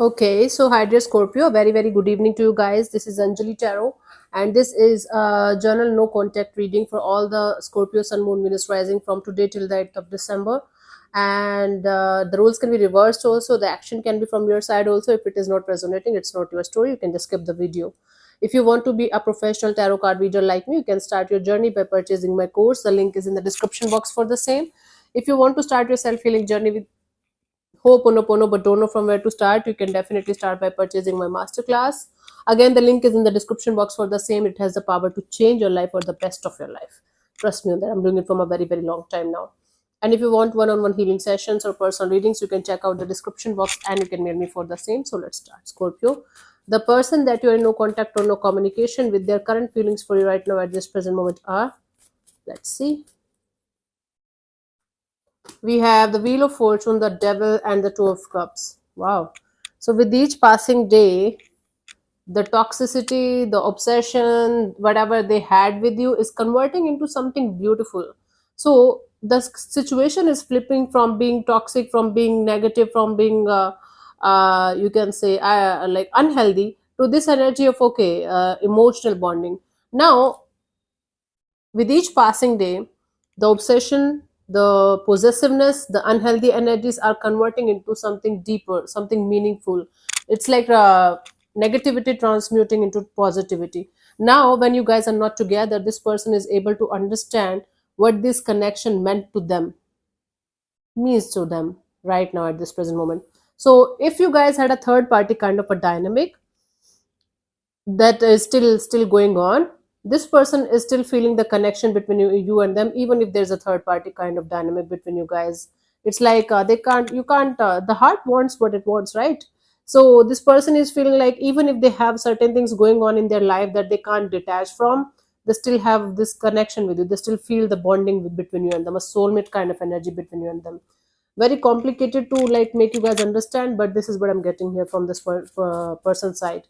Okay, so hi dear Scorpio, very good evening to you guys. This is Anjali Tarot, and this is a journal no contact reading for all the Scorpio Sun Moon Venus rising from today till the 8th of December. And the rules can be reversed also. The action can be from your side also. If it is not resonating, it's not your story. You can just skip the video. If you want to be a professional tarot card reader like me, you can start your journey by purchasing my course. The link is in the description box for the same. If you want to start your self healing journey with Ho'oponopono but don't know from where to start, you can definitely start by purchasing my masterclass. Again, the link is in the description box for the same. It has the power to change your life for the best of your life. Trust me on that. I'm doing it from a very long time now. And if you want one-on-one healing sessions or personal readings, you can check out the description box and you can mail me for the same. So let's start. Scorpio, the person that you're in no contact or no communication with, their current feelings for you right now at this present moment are, let's see, we have the Wheel of Fortune, the Devil, and the Two of Cups. Wow. So with each passing day, the toxicity, the obsession, whatever they had with you is converting into something beautiful. So the situation is flipping from being toxic, from being negative, from being, you can say, like unhealthy, to this energy of, okay, emotional bonding. Now, with each passing day, the obsession, the possessiveness, the unhealthy energies are converting into something deeper, something meaningful. It's like negativity transmuting into positivity. Now, when you guys are not together, this person is able to understand what this connection meant to them, means to them right now at this present moment. So, if you guys had a third party kind of a dynamic, that is still going on, this person is still feeling the connection between you and them, even if there's a third party kind of dynamic between you guys. It's like they can't you can't the heart wants what it wants, right? So this person is feeling like even if they have certain things going on in their life that they can't detach from, they still have this connection with you, they still feel the bonding between you and them, a soulmate kind of energy between you and them. Very complicated to like make you guys understand, but this is what I'm getting here from this person's side.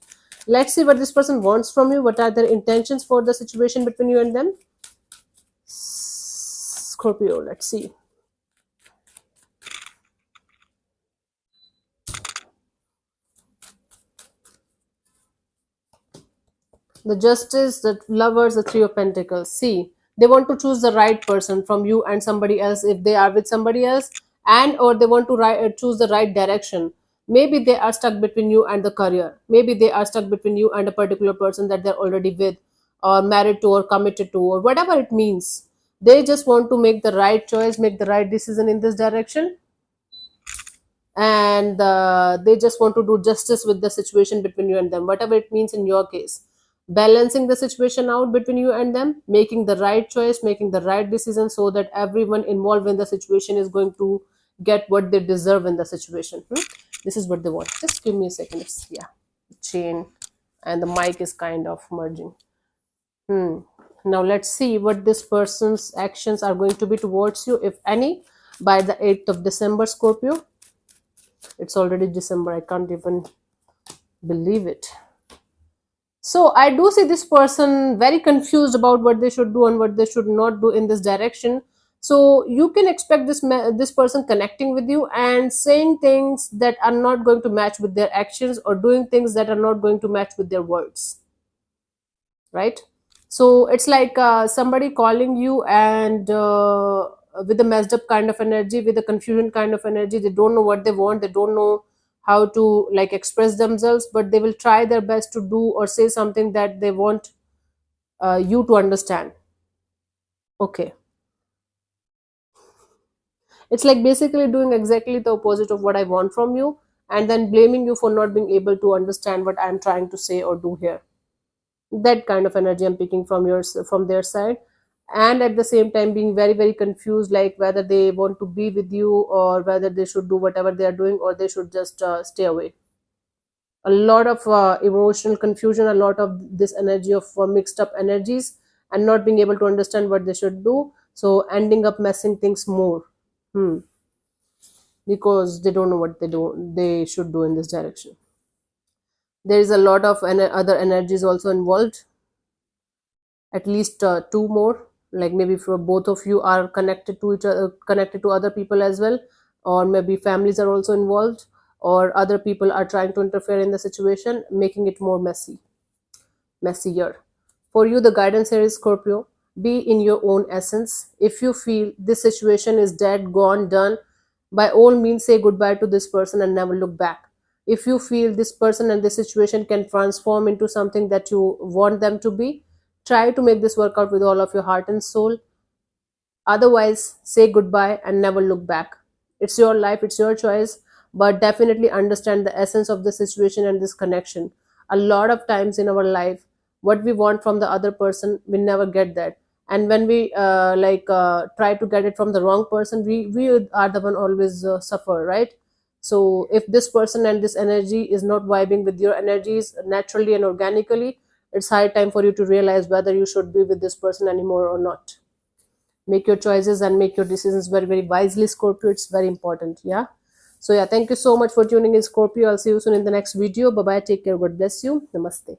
Let's see what this person wants from you. What are their intentions for the situation between you and them? Scorpio, let's see. The Justice, the Lovers, the Three of Pentacles. See, they want to choose the right person from you and somebody else if they are with somebody else, and or they want to choose the right direction. Maybe they are stuck between you and the career. Maybe they are stuck between you and a particular person that they're already with, or married to, or committed to, or whatever it means. They just want to make the right choice, make the right decision in this direction, and they just want to do justice with the situation between you and them, whatever it means in your case. Balancing the situation out between you and them, making the right choice, making the right decision, so that everyone involved in the situation is going to get what they deserve in the situation. This is what they want. Just give me a second. Yeah, chain and the mic is kind of merging. Now let's see what this person's actions are going to be towards you, if any, by the 8th of December, Scorpio. It's already December. I can't even believe it. So I do see this person very confused about what they should do and what they should not do in this direction. So you can expect this person connecting with you and saying things that are not going to match with their actions, or doing things that are not going to match with their words, right? So it's like somebody calling you and with a messed up kind of energy, with a confusion kind of energy. They don't know what they want, they don't know how to like express themselves, but they will try their best to do or say something that they want you to understand. Okay, it's like basically doing exactly the opposite of what I want from you, and then blaming you for not being able to understand what I'm trying to say or do here. That kind of energy I'm picking from from their side. And at the same time being very confused, like whether they want to be with you, or whether they should do whatever they are doing, or they should just stay away. A lot of emotional confusion, a lot of this energy of mixed up energies, and not being able to understand what they should do, so ending up messing things more. Because they don't know what they should do in this direction. There is a lot of other energies also involved, at least two more, like maybe for both of you are connected to each other, connected to other people as well, or maybe families are also involved. or other people are trying to interfere in the situation, making it more messier. For you, the guidance here is Scorpio. Be in your own essence. If you feel this situation is dead, gone, done, by all means say goodbye to this person and never look back. If you feel this person and this situation can transform into something that you want them to be, try to make this work out with all of your heart and soul. Otherwise, say goodbye and never look back. It's your life, it's your choice, but definitely understand the essence of the situation and this connection. A lot of times in our life, what we want from the other person, we never get that. And when we try to get it from the wrong person, we are the one always suffer, right? So if this person and this energy is not vibing with your energies naturally and organically, it's high time for you to realize whether you should be with this person anymore or not. Make your choices and make your decisions very, very wisely, Scorpio. It's very important. Yeah. So yeah, thank you so much for tuning in, Scorpio. I'll see you soon in the next video. Bye bye, take care, God bless you, namaste.